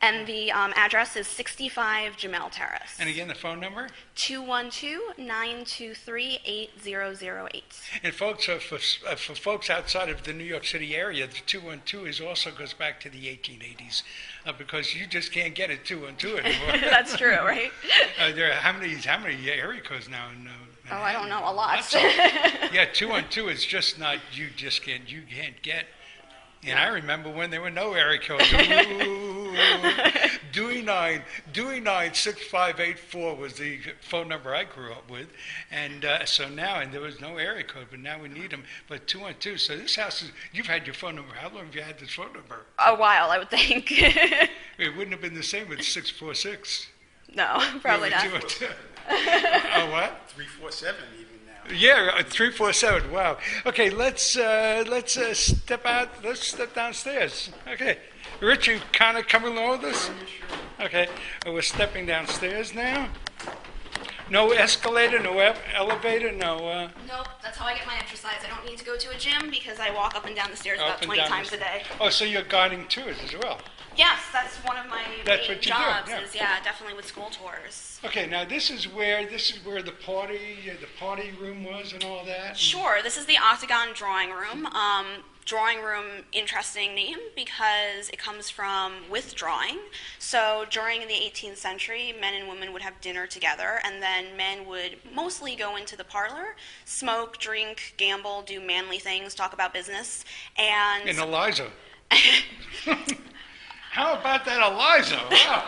And the address is 65 Jumel Terrace. And again, the phone number? 212-923-8008. And folks, for folks outside of the New York City area, the 212 also goes back to the 1880s because you just can't get a 212 anymore. That's true, right? There are how many area codes now in Oh, I don't know, a lot. Yeah, 212 is just not, you can't get. And I remember when there were no area codes. Dewey 96584 was the phone number I grew up with. And so now, and there was no area code, but now we need them. But 212, so this house is, you've had your phone number. How long have you had this phone number? A while, I would think. It wouldn't have been the same with 646. No, probably not. Oh, what? 347 even now. Yeah, 347. Wow. Okay, let's step out. Let's step downstairs. Okay, Rich, you kind of coming along with us? Okay, we're stepping downstairs now. No escalator, no elevator, no. Nope, that's how I get my exercise. I don't need to go to a gym because I walk up and down the stairs about 20 times a day. Oh, so you're guiding tours as well? Yes, that's one of my main jobs. Do, yeah. Is definitely with school tours. Okay, now this is where the party room was and all that. Sure, this is the Octagon Drawing Room. Drawing room, interesting name because it comes from withdrawing. So during the 18th century, men and women would have dinner together, and then men would mostly go into the parlor, smoke, drink, gamble, do manly things, talk about business, and Eliza. How about that Eliza? Wow.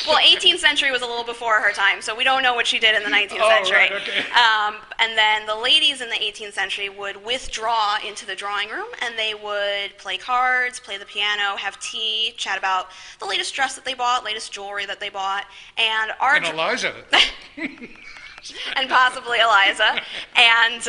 Well, 18th century was a little before her time, so we don't know what she did in the 19th century. Right, okay. And then the ladies in the 18th century would withdraw into the drawing room, and they would play cards, play the piano, have tea, chat about the latest dress that they bought, latest jewelry that they bought, and Eliza. and possibly Eliza. And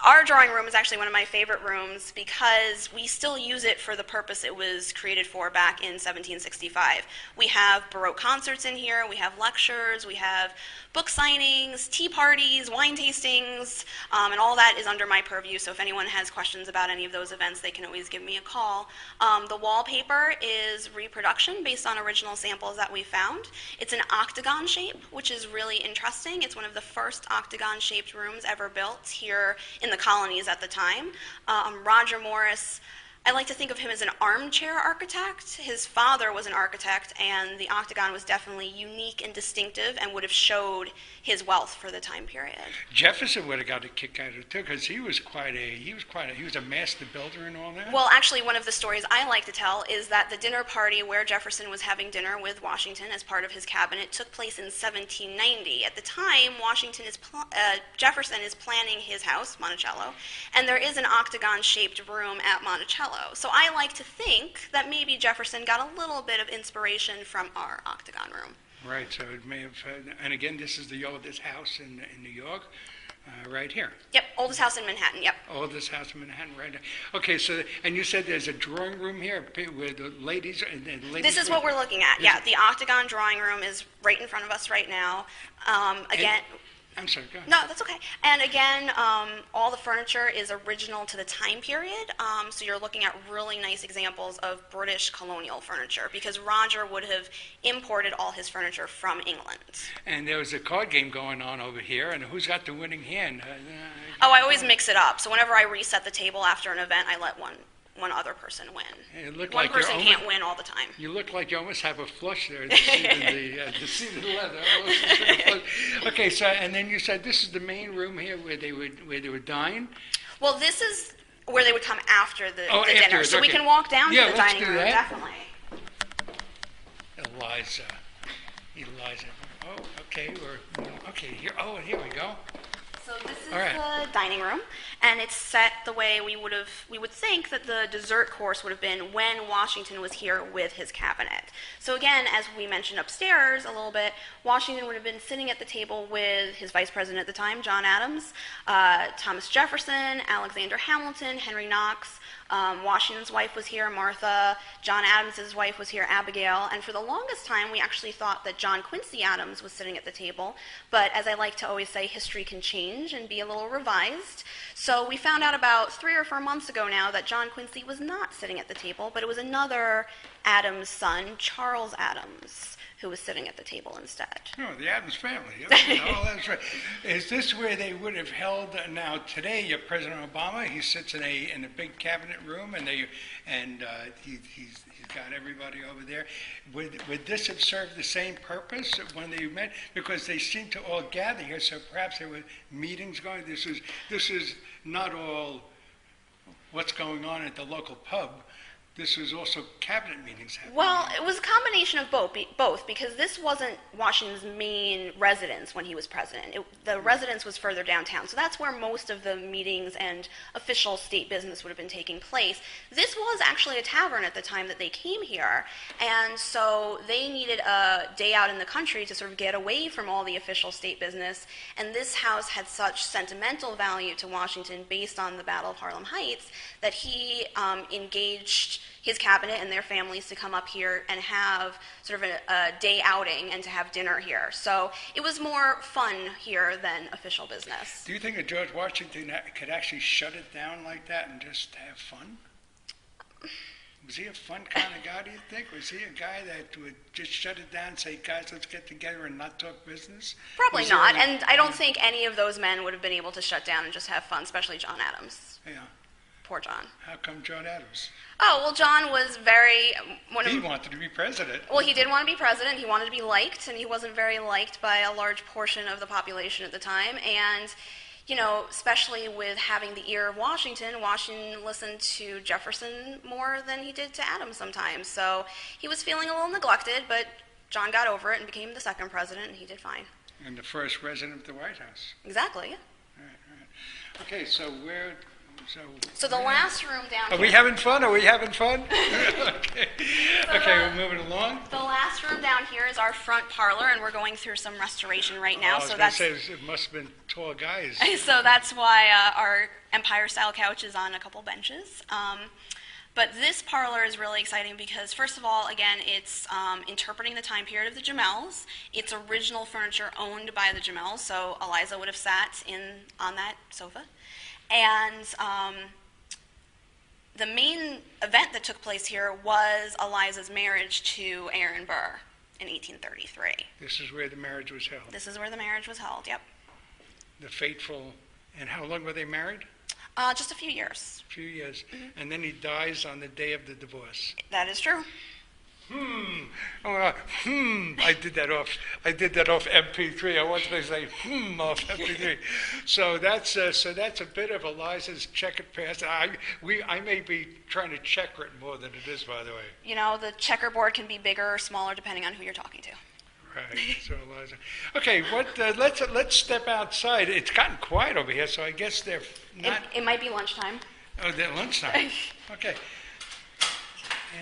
our drawing room is actually one of my favorite rooms because we still use it for the purpose it was created for back in 1765. We have Baroque concerts in here, we have lectures, we have book signings, tea parties, wine tastings, and all that is under my purview, so if anyone has questions about any of those events, they can always give me a call. The wallpaper is reproduction based on original samples that we found. It's an octagon shape, which is really interesting. It's one of the first octagon-shaped rooms ever built here in the colonies at the time. Roger Morris, I like to think of him as an armchair architect. His father was an architect, and the octagon was definitely unique and distinctive and would have showed his wealth for the time period. Jefferson would have got a kick out of it too, because he was a master builder and all that. Well, actually, one of the stories I like to tell is that the dinner party where Jefferson was having dinner with Washington as part of his cabinet took place in 1790. At the time, Jefferson is planning his house, Monticello, and there is an octagon-shaped room at Monticello. So I like to think that maybe Jefferson got a little bit of inspiration from our octagon room. Right, so it may have, and again, this is the oldest house in New York, right here. Yep, oldest house in Manhattan, yep. Oldest house in Manhattan, right here. Okay, so, and you said there's a drawing room here where the ladies... This is what we're looking at, yeah. The octagon drawing room is right in front of us right now. Again... I'm sorry, go ahead. No, that's okay. And again, all the furniture is original to the time period, so you're looking at really nice examples of British colonial furniture, because Roger would have imported all his furniture from England. And there was a card game going on over here, and who's got the winning hand? I always mix it up, so whenever I reset the table after an event, I let one other person win. One person can't win all the time. You look like you almost have a flush there, deceiving the leather. Okay, so and then you said this is the main room here where they would dine. Well, this is where they would come after the dinner, so okay. we can walk down to the dining room. Definitely. Eliza. Oh, okay. Here we go. So this is the dining room, and it's set the way we would think that the dessert course would have been when Washington was here with his cabinet. So again, as we mentioned upstairs a little bit, Washington would have been sitting at the table with his vice president at the time, John Adams, Thomas Jefferson, Alexander Hamilton, Henry Knox. Washington's wife was here, Martha. John Adams' wife was here, Abigail. And for the longest time, we actually thought that John Quincy Adams was sitting at the table. But as I like to always say, history can change. change and be a little revised. So we found out about 3 or 4 months ago now that John Quincy was not sitting at the table, but it was another Adams son, Charles Adams, who was sitting at the table instead. Oh, the Adams family. Oh, that's right. Is this where they would have held? Now today, President Obama, he sits in a big cabinet room, and he's got everybody over there. Would this have served the same purpose when they met? Because they seem to all gather here, so perhaps there were meetings going. This is not all what's going on at the local pub. This was also cabinet meetings happening. Well, it was a combination of both, because this wasn't Washington's main residence when he was president. The residence was further downtown, so that's where most of the meetings and official state business would have been taking place. This was actually a tavern at the time that they came here, and so they needed a day out in the country to sort of get away from all the official state business, and this house had such sentimental value to Washington based on the Battle of Harlem Heights that he engaged his cabinet and their families to come up here and have sort of a day outing and to have dinner here. So it was more fun here than official business. Do you think that George Washington could actually shut it down like that and just have fun? Was he a fun kind of guy, do you think? Was he a guy that would just shut it down and say, guys, let's get together and not talk business? Probably not, and I don't think any of those men would have been able to shut down and just have fun, especially John Adams. Yeah. Poor John. How come John Adams? Oh, well, John was very... He wanted to be president. Well, he did want to be president. He wanted to be liked, and he wasn't very liked by a large portion of the population at the time. And, especially with having the ear of Washington, Washington listened to Jefferson more than he did to Adams sometimes. So he was feeling a little neglected, but John got over it and became the second president, and he did fine. And the first president of the White House. Exactly, yeah. Right. Okay, so where... So the last room down here... Are we having fun? Okay, we're moving along. The last room down here is our front parlor, and we're going through some restoration right now. I was going to say, it must have been tall guys. So that's why our Empire-style couch is on a couple benches. But this parlor is really exciting because, first of all, again, it's interpreting the time period of the Jumels. It's original furniture owned by the Jumels, so Eliza would have sat on that sofa. And the main event that took place here was Eliza's marriage to Aaron Burr in 1833. This is where the marriage was held? This is where the marriage was held, yep. The fateful... And how long were they married? Just a few years. A few years. Mm-hmm. And then he dies on the day of the divorce. That is true. I did that off MP3. I wanted to say off MP3. So that's a bit of Eliza's checkered past. I may be trying to checker it more than it is, by the way. The checkerboard can be bigger or smaller depending on who you're talking to. Right. So Eliza. Okay. Let's step outside. It's gotten quiet over here, so I guess they're not. It might be lunchtime. Oh, they're lunchtime. Okay.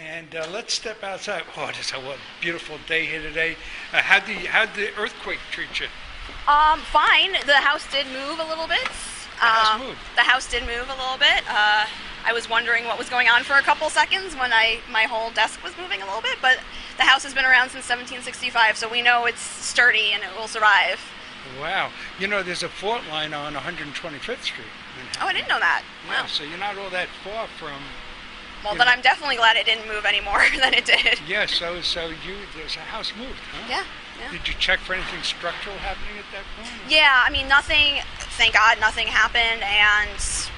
And let's step outside. Oh, it's a beautiful day here today. How'd the earthquake treat you? Fine. The house did move a little bit. The house did move a little bit. I was wondering what was going on for a couple seconds when my whole desk was moving a little bit, but the house has been around since 1765, so we know it's sturdy and it will survive. Wow. There's a fault line on 125th Street. Oh, I didn't know that. Yeah, Wow. so you're not all that far from... Well, then I'm definitely glad it didn't move any more than it did. Yeah, so there's a house moved, huh? Yeah. Did you check for anything structural happening at that point? Yeah, nothing, thank God, nothing happened, and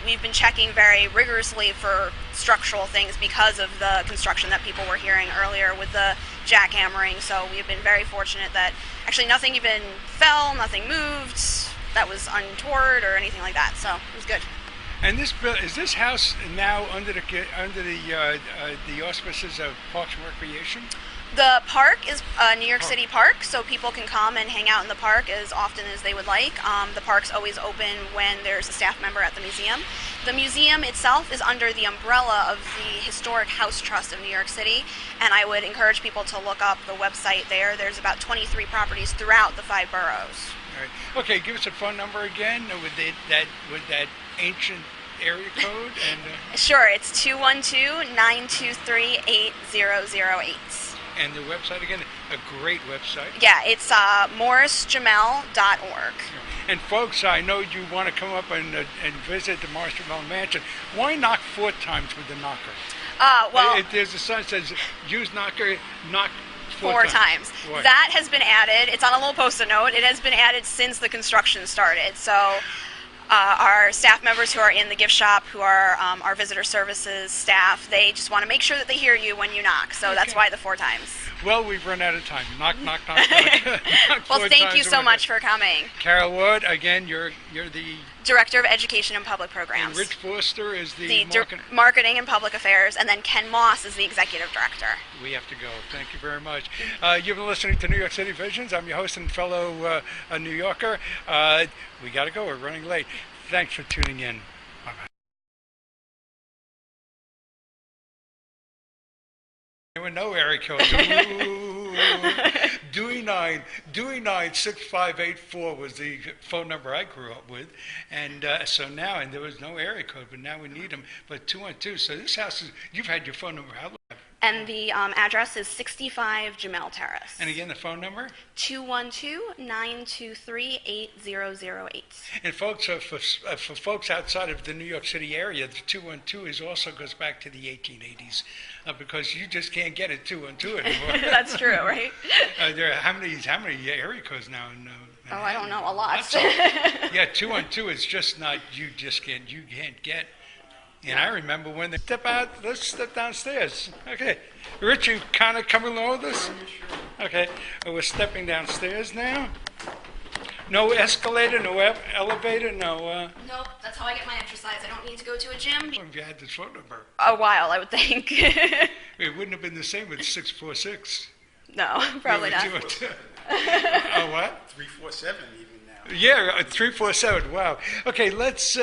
we've been checking very rigorously for structural things because of the construction that people were hearing earlier with the jackhammering, so we've been very fortunate that actually nothing even fell, nothing moved, that was untoward or anything like that, so it was good. And is this house now under the auspices of Parks and Recreation? The park is a New York City park, so people can come and hang out in the park as often as they would like. The park's always open when there's a staff member at the museum. The museum itself is under the umbrella of the Historic House Trust of New York City, and I would encourage people to look up the website there. There's about 23 properties throughout the 5 boroughs. All right. Okay, give us a phone number again with that ancient area code. And Sure, it's 212-923-8008. And the website again, a great website. Yeah, it's Morris-Jumel.org. And folks, I know you want to come up and visit the Morris-Jumel Mansion. Why knock 4 times with the knocker? There's a sign that says, use knocker, knock 4 times. Right. That has been added. It's on a little post-it note. It has been added since the construction started. So our staff members who are in the gift shop, who are our visitor services staff, they just want to make sure that they hear you when you knock. So that's why the 4 times. Well, we've run out of time. Knock, knock, knock, knock. Well, thank you so much for coming. Carol Wood, again, you're the Director of Education and Public Programs. And Rich Foster is the Marketing and Public Affairs, and then Ken Moss is the Executive Director. We have to go. Thank you very much. You've been listening to New York City Visions. I'm your host and fellow New Yorker. We got to go. We're running late. Thanks for tuning in. Bye-bye. There were no area codes. Dewey 96584 was the phone number I grew up with, and so now, and there was no area code, but now we need them. But 212. So this house is. You've had your phone number how long? And the address is 65 Jumel Terrace. And again, the phone number? 212-923-8008. And folks, for folks outside of the New York City area, the 212 also goes back to the 1880s, because you just can't get a 212 anymore. That's true, right? There are how many area codes now? I don't know, a lot. Yeah, 212 is just not. You can't get. And I remember when they let's step downstairs. Okay. Rich, you kind of coming along with us? Okay. We're stepping downstairs now. No escalator, no elevator, no... Nope, that's how I get my exercise. I don't need to go to a gym. If you had this phone number. A while, I would think. It wouldn't have been the same with 646. No, probably not. Oh, what? 347 even now. Yeah, 347. Wow. Okay, let's